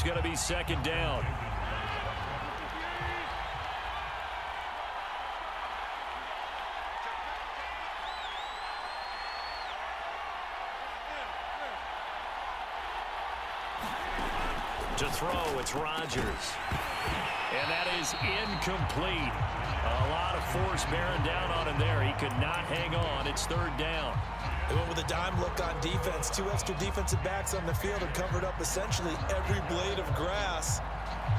going to be second down. To throw, it's Rodgers. And that is incomplete. A lot of force bearing down on him there. He could not hang on. It's third down. They went with a dime look on defense. 2 extra defensive backs on the field and covered up essentially every blade of grass.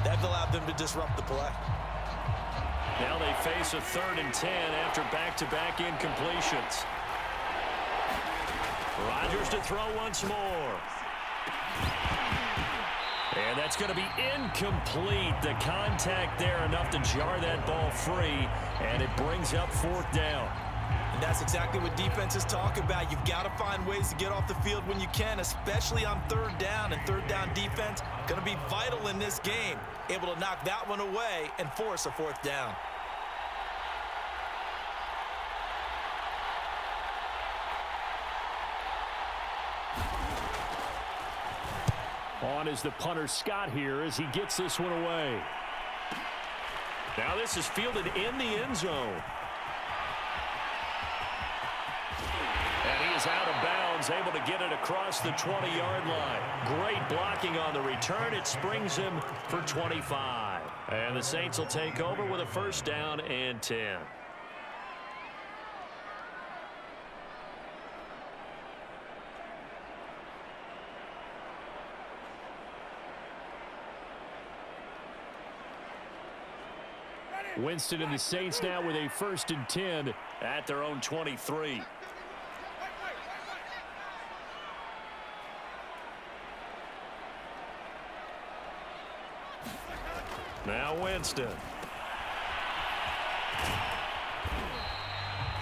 That allowed them to disrupt the play. Now they face a 3rd and 10 after back-to-back incompletions. Rodgers to throw once more. And that's going to be incomplete. The contact there enough to jar that ball free, and it brings up 4th down. And that's exactly what defenses talk about. You've got to find ways to get off the field when you can, especially on 3rd down. And 3rd down defense going to be vital in this game. Able to knock that one away and force a 4th down. On is the punter Scott here as he gets this one away. Now this is fielded in the end zone. And he is out of bounds, able to get it across the 20-yard line. Great blocking on the return. It springs him for 25. And the Saints will take over with a 1st down and 10. Winston and the Saints now with a 1st and 10 at their own 23. Now Winston.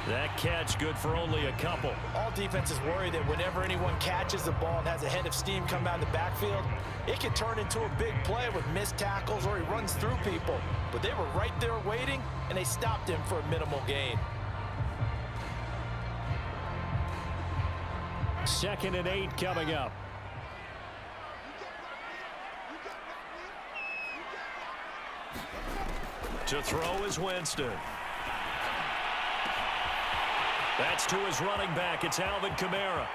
That catch good for only a couple. All defenses worry that whenever anyone catches the ball and has a head of steam come out of the backfield, it can turn into a big play with missed tackles or he runs through people. But they were right there waiting, and they stopped him for a minimal gain. 2nd and 8 coming up. To throw is Winston. That's to his running back. It's Alvin Kamara.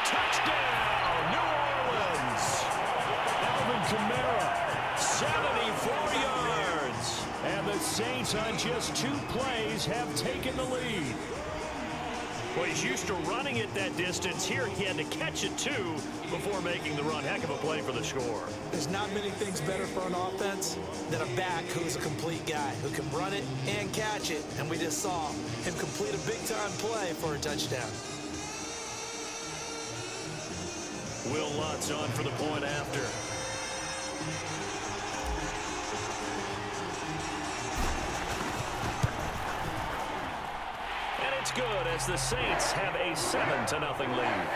Touchdown, New Orleans. Alvin Kamara, 74 yards. And the Saints on just 2 plays have taken the lead. Well, he's used to running it that distance. Here he had to catch it, too, before making the run. Heck of a play for the score. There's not many things better for an offense than a back who's a complete guy, who can run it and catch it. And we just saw him complete a big-time play for a touchdown. Will Lutz on for the point after. It's good as the Saints have a 7-0 lead.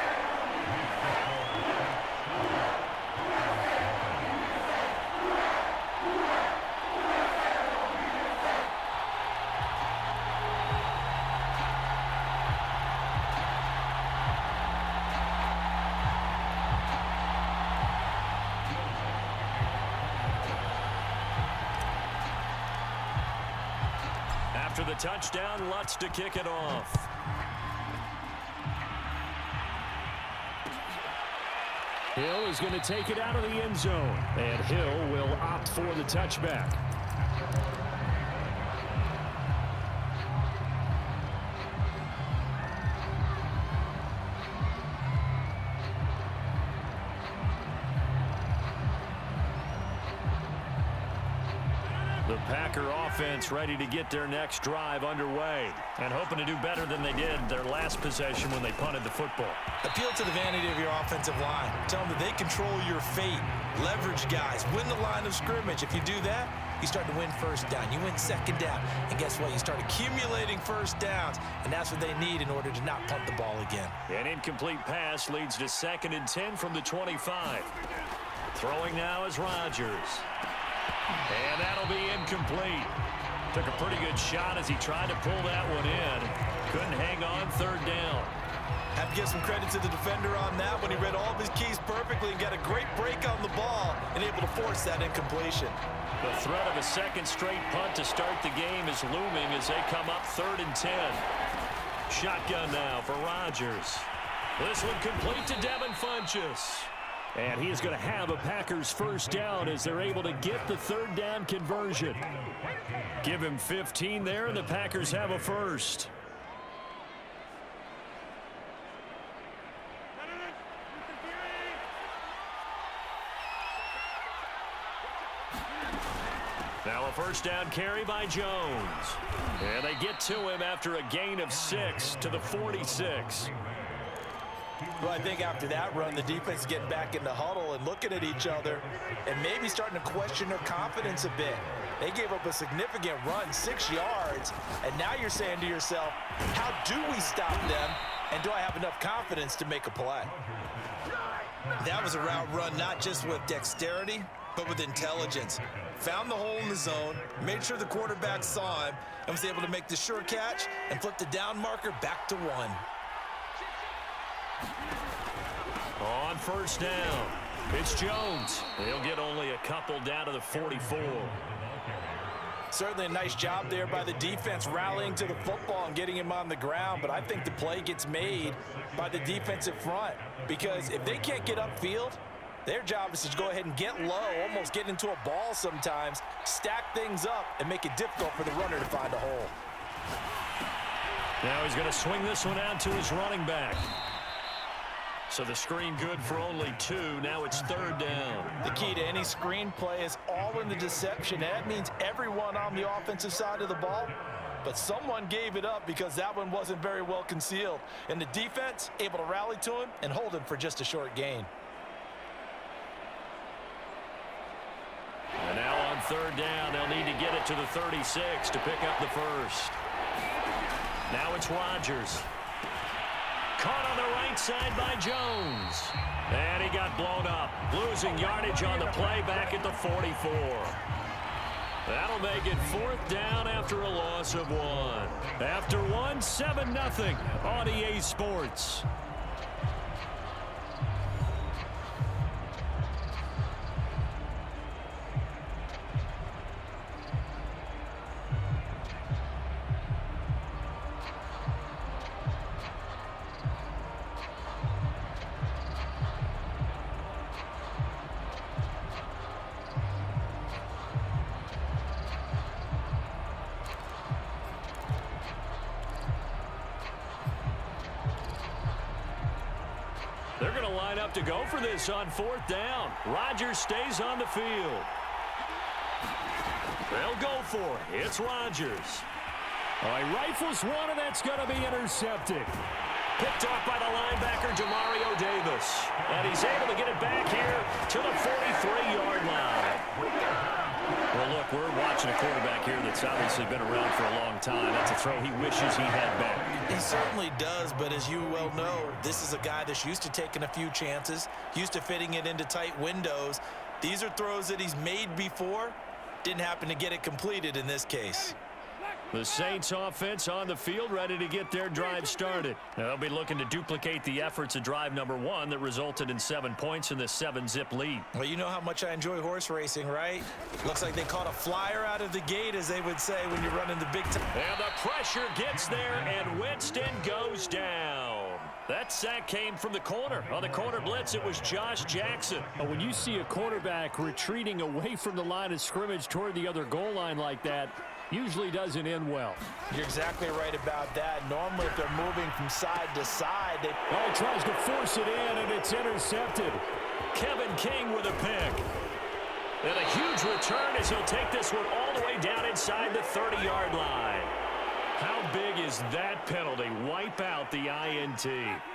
After the touchdown, Lutz to kick it off. Hill is going to take it out of the end zone, and Hill will opt for the touchback. The Packer offense ready to get their next drive underway and hoping to do better than they did their last possession when they punted the football. Appeal to the vanity of your offensive line. Tell them that they control your fate. Leverage guys. Win the line of scrimmage. If you do that, you start to win 1st down. You win 2nd down. And guess what? You start accumulating 1st downs. And that's what they need in order to not punt the ball again. An incomplete pass leads to 2nd and 10 from the 25. Throwing now is Rodgers. And that'll be incomplete. Took a pretty good shot as he tried to pull that one in. Couldn't hang on 3rd down. Have to give some credit to the defender on that when he read all of his keys perfectly and got a great break on the ball and able to force that incompletion. The threat of a second straight punt to start the game is looming as they come up 3rd and 10. Shotgun now for Rodgers. This one complete to Devin Funchess. And he is going to have a Packers first down as they're able to get the 3rd down conversion. Give him 15 there, and the Packers have a first. Now a first down carry by Jones. And they get to him after a gain of 6 to the 46. Well, I think after that run, the defense is getting back in the huddle and looking at each other and maybe starting to question their confidence a bit. They gave up a significant run, 6 yards, and now you're saying to yourself, how do we stop them, and do I have enough confidence to make a play? That was a route run not just with dexterity, but with intelligence. Found the hole in the zone, made sure the quarterback saw him, and was able to make the sure catch and flip the down marker back to 1. On first down, it's Jones. They'll get only a couple down to the 44. Certainly a nice job there by the defense rallying to the football and getting him on the ground, but I think the play gets made by the defensive front because if they can't get upfield, their job is to go ahead and get low, almost get into a ball sometimes, stack things up, and make it difficult for the runner to find a hole. Now he's going to swing this one out to his running back. So the screen good for only 2. Now it's 3rd down. The key to any screen play is all in the deception. That means everyone on the offensive side of the ball, but someone gave it up because that one wasn't very well concealed. And the defense able to rally to him and hold him for just a short gain. And now on 3rd down, they'll need to get it to the 36 to pick up the first. Now it's Rodgers. Caught on the right side by Jones. And he got blown up. Losing yardage on the play back at the 44. That'll make it 4th down after a loss of 1. After 1, 7-0 on EA Sports. They're going to line up to go for this on 4th down. Rodgers stays on the field. They'll go for it. It's Rodgers. He rifles one, and that's going to be intercepted. Picked off by the linebacker, Demario Davis. And he's able to get it back here to the 43-yard line. Well, look, we're watching a quarterback here that's obviously been around for a long time. That's a throw he wishes he had back. He certainly does, but as you well know, this is a guy that's used to taking a few chances, used to fitting it into tight windows. These are throws that he's made before. Didn't happen to get it completed in this case. The Saints offense on the field ready to get their drive started. Now, they'll be looking to duplicate the efforts of drive number 1 that resulted in 7 points in this 7-zip lead. Well, you know how much I enjoy horse racing, right? Looks like they caught a flyer out of the gate, as they would say when you're running the big time. And the pressure gets there, and Winston goes down. That sack came from the corner. On the corner blitz, it was Josh Jackson. When you see a quarterback retreating away from the line of scrimmage toward the other goal line like that, usually doesn't end well. You're exactly right about that. Normally, if they're moving from side to side, they... Oh, tries to force it in, and it's intercepted. Kevin King with a pick. And a huge return as he'll take this one all the way down inside the 30-yard line. How big is that penalty? Wipe out the INT.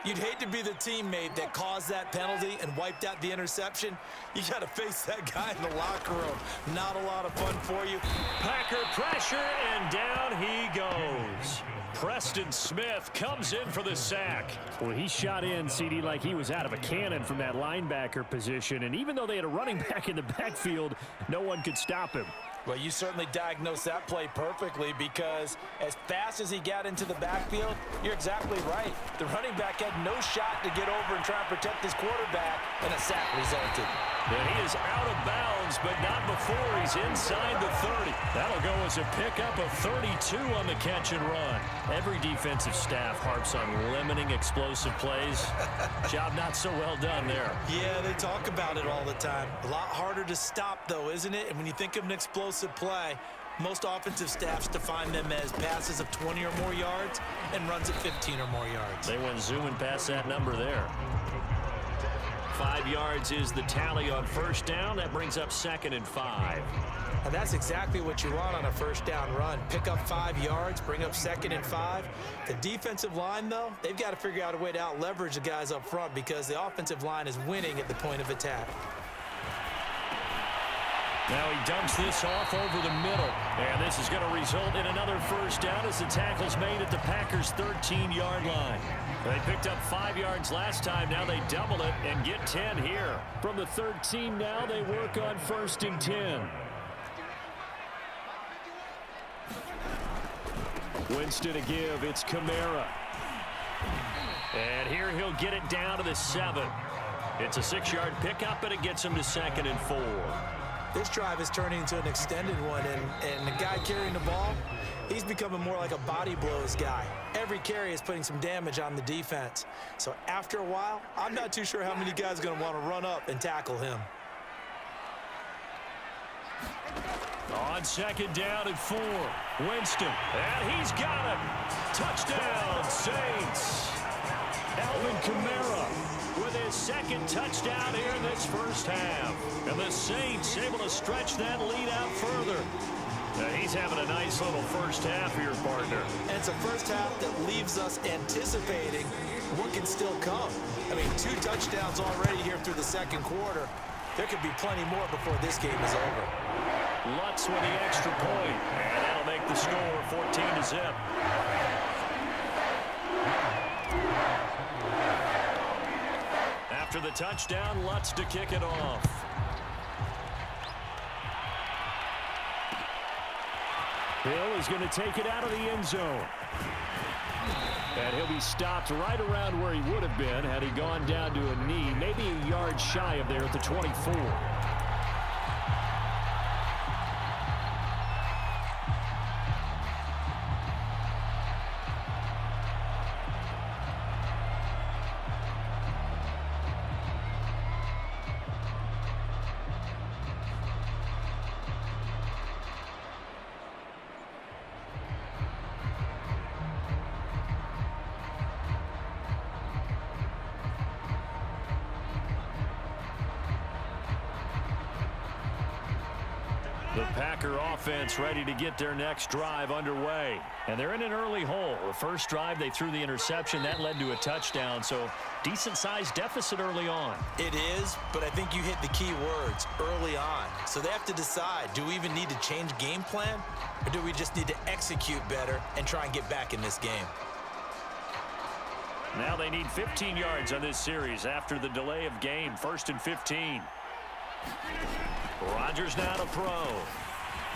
You'd hate to be the teammate that caused that penalty and wiped out the interception. You got to face that guy in the locker room. Not a lot of fun for you. Packer pressure, and down he goes. Preston Smith comes in for the sack. Well, he shot in, CD, like he was out of a cannon from that linebacker position. And even though they had a running back in the backfield, no one could stop him. Well, you certainly diagnosed that play perfectly, because as fast as he got into the backfield, you're exactly right. The running back had no shot to get over and try and protect his quarterback, and a sack resulted. And he is out of bounds, but not before he's inside the 30. That'll go as a pickup of 32 on the catch and run. Every defensive staff harps on limiting explosive plays. Job not so well done there. Yeah, they talk about it all the time. A lot harder to stop, though, isn't it? And when you think of an explosive play, most offensive staffs define them as passes of 20 or more yards and runs of 15 or more yards. They went zooming past that number there. 5 yards is the tally on first down. That brings up 2nd and 5. And that's exactly what you want on a first down run. Pick up 5 yards, bring up 2nd and 5. The defensive line, though, they've got to figure out a way to out-leverage the guys up front, because the offensive line is winning at the point of attack. Now he dumps this off over the middle. And this is going to result in another first down as the tackle's made at the Packers' 13-yard line. They picked up 5 yards last time. Now they double it and get 10 here. From the 13 now, they work on 1st and 10. Winston to give. It's Kamara. And here he'll get it down to the 7. It's a 6-yard pickup, and it gets him to 2nd and 4. This drive is turning into an extended one, and the guy carrying the ball, he's becoming more like a body blows guy. Every carry is putting some damage on the defense. So after a while, I'm not too sure how many guys are going to want to run up and tackle him. On 2nd down and 4, Winston, and he's got it. Touchdown, Saints. Alvin Kamara with his 2nd touchdown here in this first half. And the Saints able to stretch that lead out further. He's having a nice little first half here, partner. And it's a first half that leaves us anticipating what can still come. I mean, 2 touchdowns already here through the 2nd quarter. There could be plenty more before this game is over. Lutz with the extra point, and that'll make the score 14-0. After the touchdown, Lutz to kick it off. Hill is going to take it out of the end zone. And he'll be stopped right around where he would have been had he gone down to a knee, maybe a yard shy of there at the 24. The Packer offense ready to get their next drive underway. And they're in an early hole. The first drive, they threw the interception. That led to a touchdown, so decent-sized deficit early on. It is, but I think you hit the key words, early on. So they have to decide, do we even need to change game plan, or do we just need to execute better and try and get back in this game? Now they need 15 yards on this series after the delay of game. 1st and 15. Rodgers now to throw.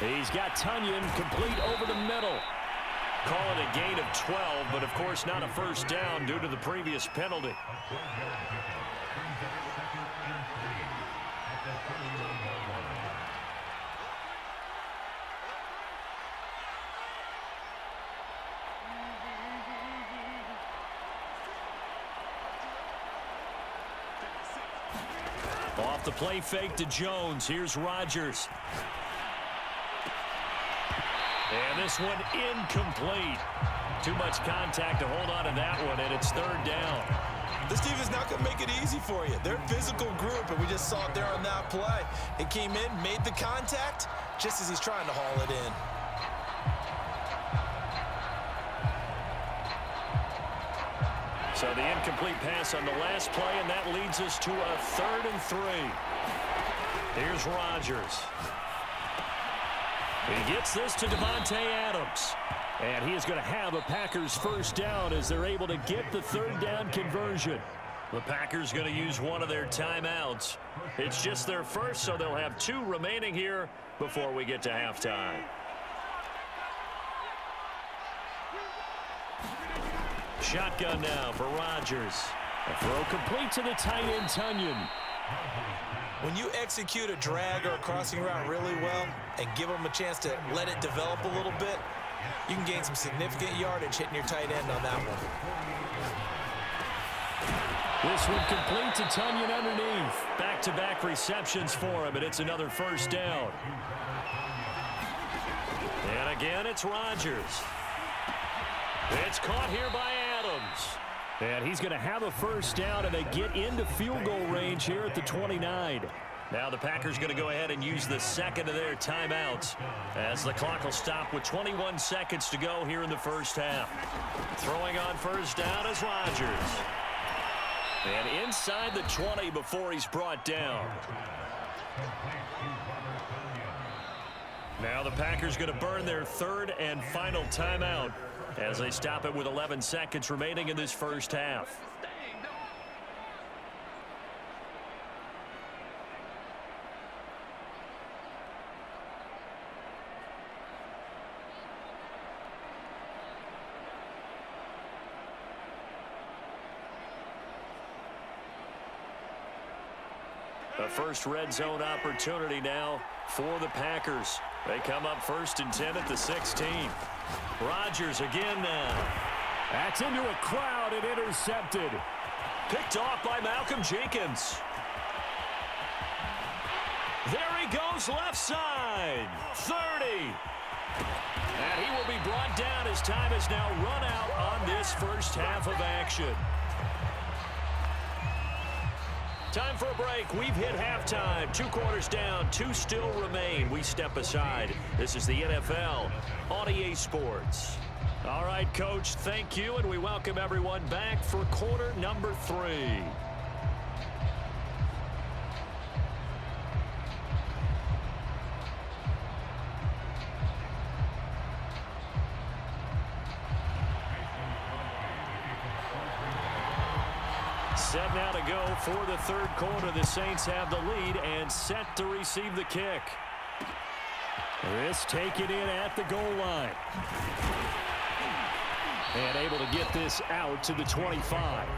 He's got Tunyon complete over the middle. Call it a gain of 12, but of course not a first down due to the previous penalty. Off the play fake to Jones. Here's Rodgers. And this one incomplete. Too much contact to hold on to that one, and it's 3rd down. This team is not going to make it easy for you. They're a physical group, and we just saw it there on that play. It came in, made the contact, just as he's trying to haul it in. So the incomplete pass on the last play, and that leads us to a 3rd and 3. Here's Rodgers. He gets this to Devontae Adams. And he is going to have a Packers first down as they're able to get the third down conversion. The Packers going to use one of their timeouts. It's just their first, so they'll have 2 remaining here before we get to halftime. Shotgun now for Rodgers. A throw complete to the tight end, Tunyon. When you execute a drag or a crossing route really well and give them a chance to let it develop a little bit, you can gain some significant yardage hitting your tight end on that one. This one complete to Tunyon underneath. Back-to-back receptions for him, and it's another first down. And again, it's Rodgers. It's caught here by Adams. And he's going to have a first down, and they get into field goal range here at the 29. Now the Packers going to go ahead and use the second of their timeouts as the clock will stop with 21 seconds to go here in the first half. Throwing on first down is Rodgers. And inside the 20 before he's brought down. Now the Packers going to burn their third and final timeout as they stop it with 11 seconds remaining in this first half. A first red zone opportunity now for the Packers. They come up 1st and 10 at the 16. Rodgers again now. That's into a crowd and intercepted. Picked off by Malcolm Jenkins. There he goes left side. 30. And he will be brought down as time has now run out on this first half of action. Time for a break. We've hit halftime. 2 quarters down. 2 still remain. We step aside. This is the NFL on EA Sports. All right, Coach, thank you, and we welcome everyone back for quarter number 3. Set now to go for the third quarter. The Saints have the lead and set to receive the kick. This taken in at the goal line. And able to get this out to the 25.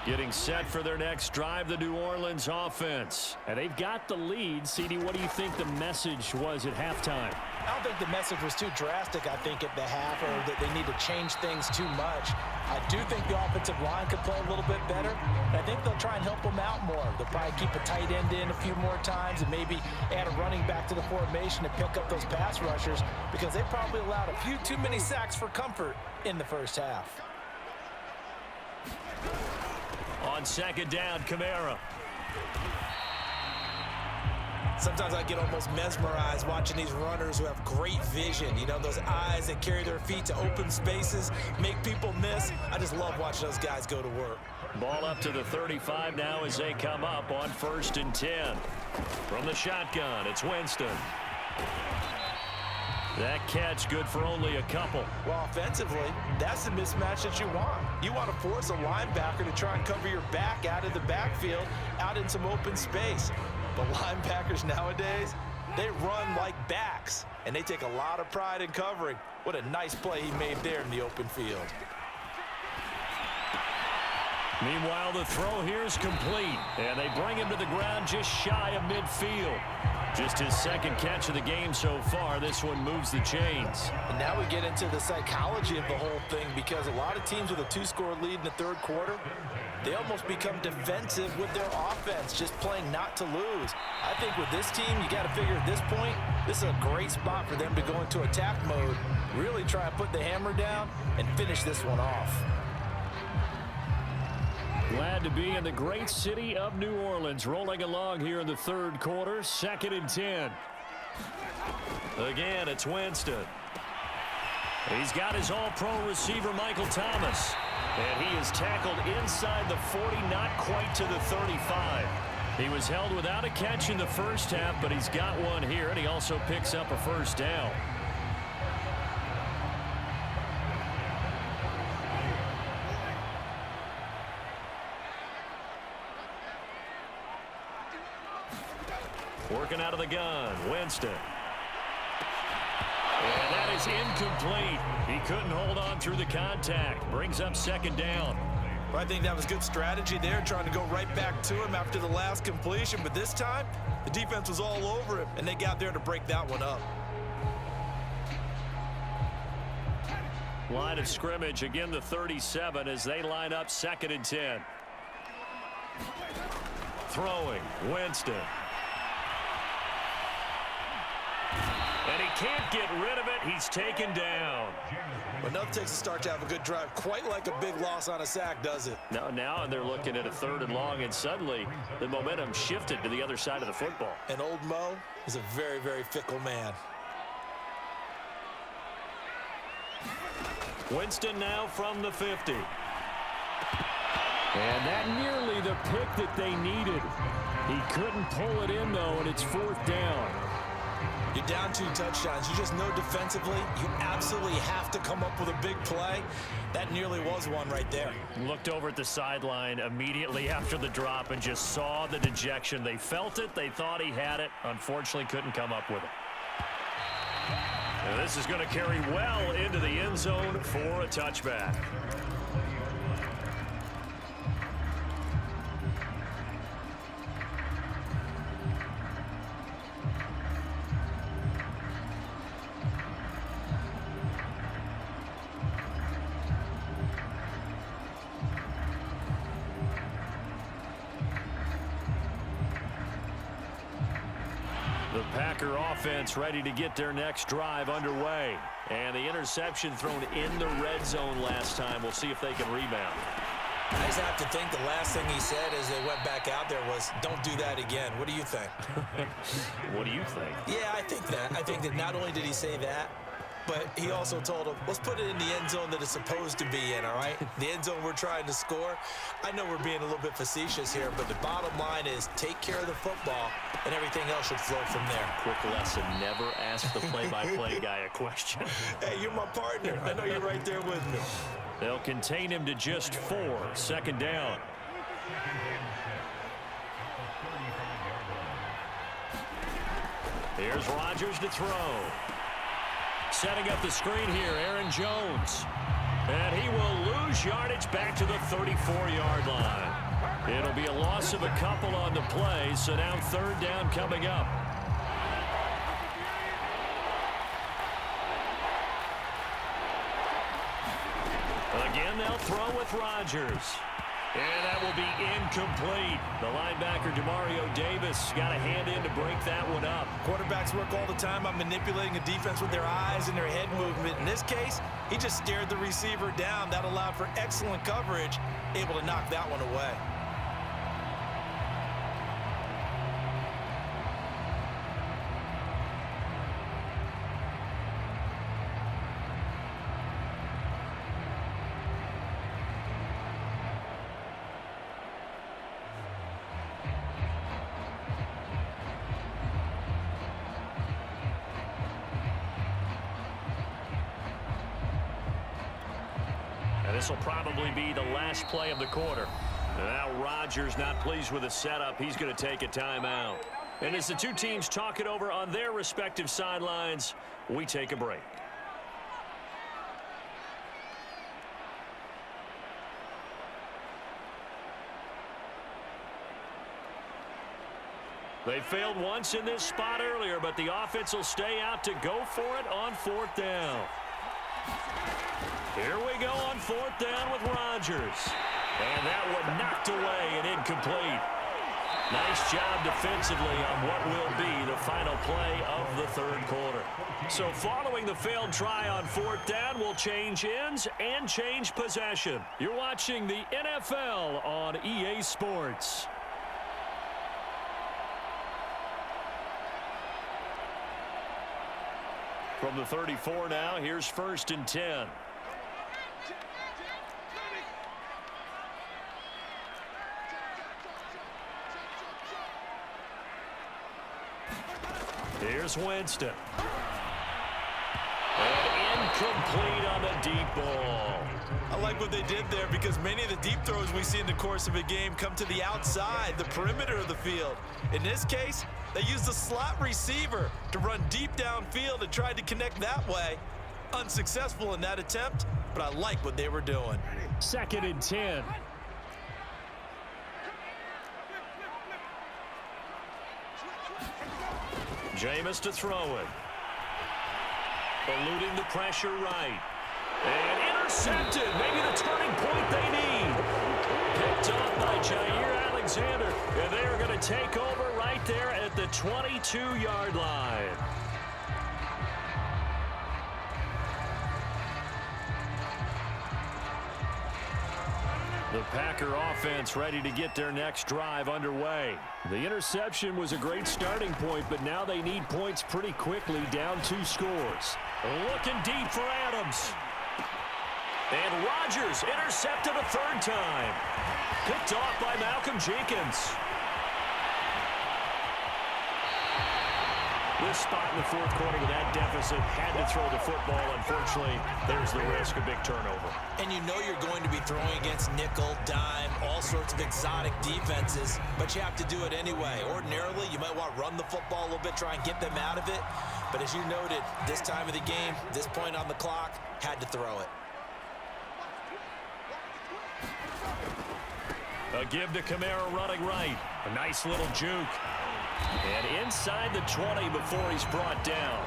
Getting set for their next drive, the New Orleans offense. And they've got the lead. CD, what do you think the message was at halftime? I don't think the message was too drastic, I think, at the half, or that they need to change things too much. I do think the offensive line could play a little bit better, and I think they'll try and help them out more. They'll probably keep a tight end in a few more times and maybe add a running back to the formation to pick up those pass rushers, because they probably allowed a few too many sacks for comfort in the first half. On second down, Kamara. Sometimes I get almost mesmerized watching these runners who have great vision. You know, those eyes that carry their feet to open spaces, make people miss. I just love watching those guys go to work. Ball up to the 35 now as they come up on 1st and 10. From the shotgun, it's Winston. That catch good for only a couple. Well, offensively, that's the mismatch that you want. You want to force a linebacker to try and cover your back out of the backfield, out in some open space. But linebackers nowadays, they run like backs, and they take a lot of pride in covering. What a nice play he made there in the open field. Meanwhile, the throw here is complete, and they bring him to the ground just shy of midfield. Just his second catch of the game so far. This one moves the chains. And now we get into the psychology of the whole thing, because a lot of teams with a 2-score lead in the third quarter, they almost become defensive with their offense, just playing not to lose. I think with this team, you got to figure at this point, this is a great spot for them to go into attack mode, really try and put the hammer down and finish this one off. Glad to be in the great city of New Orleans, rolling along here in the third quarter, 2nd and 10. Again, it's Winston. He's got his all-pro receiver, Michael Thomas. And he is tackled inside the 40, not quite to the 35. He was held without a catch in the first half, but he's got one here, and he also picks up a first down. Working out of the gun, Winston. And that is incomplete. He couldn't hold on through the contact. Brings up second down. Well, I think that was good strategy there, trying to go right back to him after the last completion. But this time, the defense was all over him, and they got there to break that one up. Line of scrimmage, again the 37 as they line up 2nd and 10. Throwing, Winston. And he can't get rid of it. He's taken down. But nothing takes a start to have a good drive, quite like a big loss on a sack, does it? Now they're looking at a 3rd and long, and suddenly the momentum shifted to the other side of the football. And old Mo is a very, very fickle man. Winston now from the 50. And that nearly the pick that they needed. He couldn't pull it in, though, and it's 4th down. You're down 2 touchdowns. You just know defensively you absolutely have to come up with a big play. That nearly was one right there. Looked over at the sideline immediately after the drop and just saw the dejection. They felt it. They thought he had it. Unfortunately, couldn't come up with it. And this is going to carry well into the end zone for a touchback. The Packer offense ready to get their next drive underway. And the interception thrown in the red zone last time. We'll see if they can rebound. I just have to think the last thing he said as they went back out there was, don't do that again. What do you think? What do you think? Yeah, I think that. I think that not only did he say that, but he also told him, let's put it in the end zone that it's supposed to be in, all right? The end zone we're trying to score. I know we're being a little bit facetious here, but the bottom line is take care of the football, and everything else should flow from there. Quick lesson, never ask the play-by-play guy a question. Hey, you're my partner. I know you're right there with me. They'll contain him to just 4, 2nd down. Here's Rodgers to throw. Setting up the screen here, Aaron Jones. And he will lose yardage back to the 34-yard line. It'll be a loss of a couple on the play, so now 3rd down coming up. Again, they'll throw with Rodgers. And that will be incomplete. The linebacker, Demario Davis, got a hand in to break that one up. Quarterbacks work all the time on manipulating a defense with their eyes and their head movement. In this case, he just stared the receiver down. That allowed for excellent coverage, able to knock that one away. This will probably be the last play of the quarter. And now Rodgers not pleased with the setup. He's going to take a timeout. And as the two teams talk it over on their respective sidelines, we take a break. They failed once in this spot earlier, but the offense will stay out to go for it on 4th down. Here we go on 4th down with Rodgers. And that one knocked away and incomplete. Nice job defensively on what will be the final play of the 3rd quarter. So following the failed try on 4th down, we'll change ends and change possession. You're watching the NFL on EA Sports. From the 34 now, here's 1st and 10. Here's Winston. And incomplete on the deep ball. I like what they did there because many of the deep throws we see in the course of a game come to the outside, the perimeter of the field. In this case, they used the slot receiver to run deep downfield and tried to connect that way. Unsuccessful in that attempt, but I like what they were doing. 2nd and 10. Jameis to throw it. Eluding the pressure right. And intercepted. Maybe the turning point they need. Picked off by Jair Alexander. And they are going to take over right there at the 22-yard line. The Packer offense ready to get their next drive underway. The interception was a great starting point, but now they need points pretty quickly, down 2 scores. Looking deep for Adams. And Rodgers intercepted a 3rd time. Picked off by Malcolm Jenkins. This spot in the 4th quarter with that deficit, had to throw the football. Unfortunately, there's the risk of big turnover. And you know you're going to be throwing against nickel, dime, all sorts of exotic defenses, but you have to do it anyway. Ordinarily, you might want to run the football a little bit, try and get them out of it. But as you noted, this time of the game, this point on the clock, had to throw it. A give to Kamara running right. A nice little juke. And inside the 20 before he's brought down.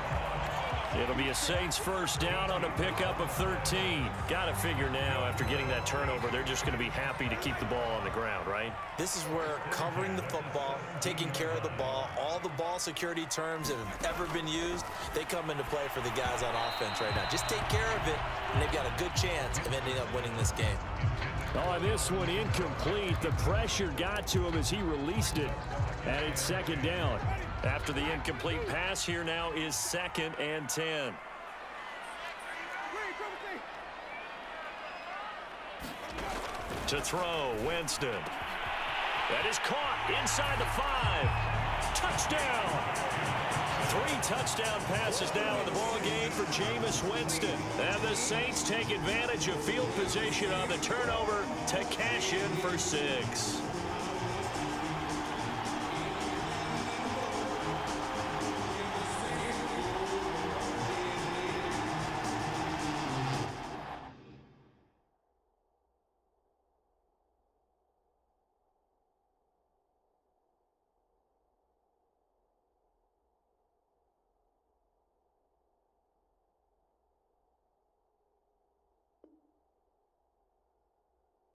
It'll be a Saints 1st down on a pickup of 13. Got to figure now, after getting that turnover, they're just going to be happy to keep the ball on the ground, right? This is where covering the football, taking care of the ball, all the ball security terms that have ever been used, they come into play for the guys on offense right now. Just take care of it, and they've got a good chance of ending up winning this game. Oh, this one incomplete. The pressure got to him as he released it. And it's 2nd down. After the incomplete pass, here now is 2nd and 10. To throw, Winston. That is caught inside the 5. Touchdown! 3 touchdown passes now in the ball game for Jameis Winston. And the Saints take advantage of field position on the turnover to cash in for 6.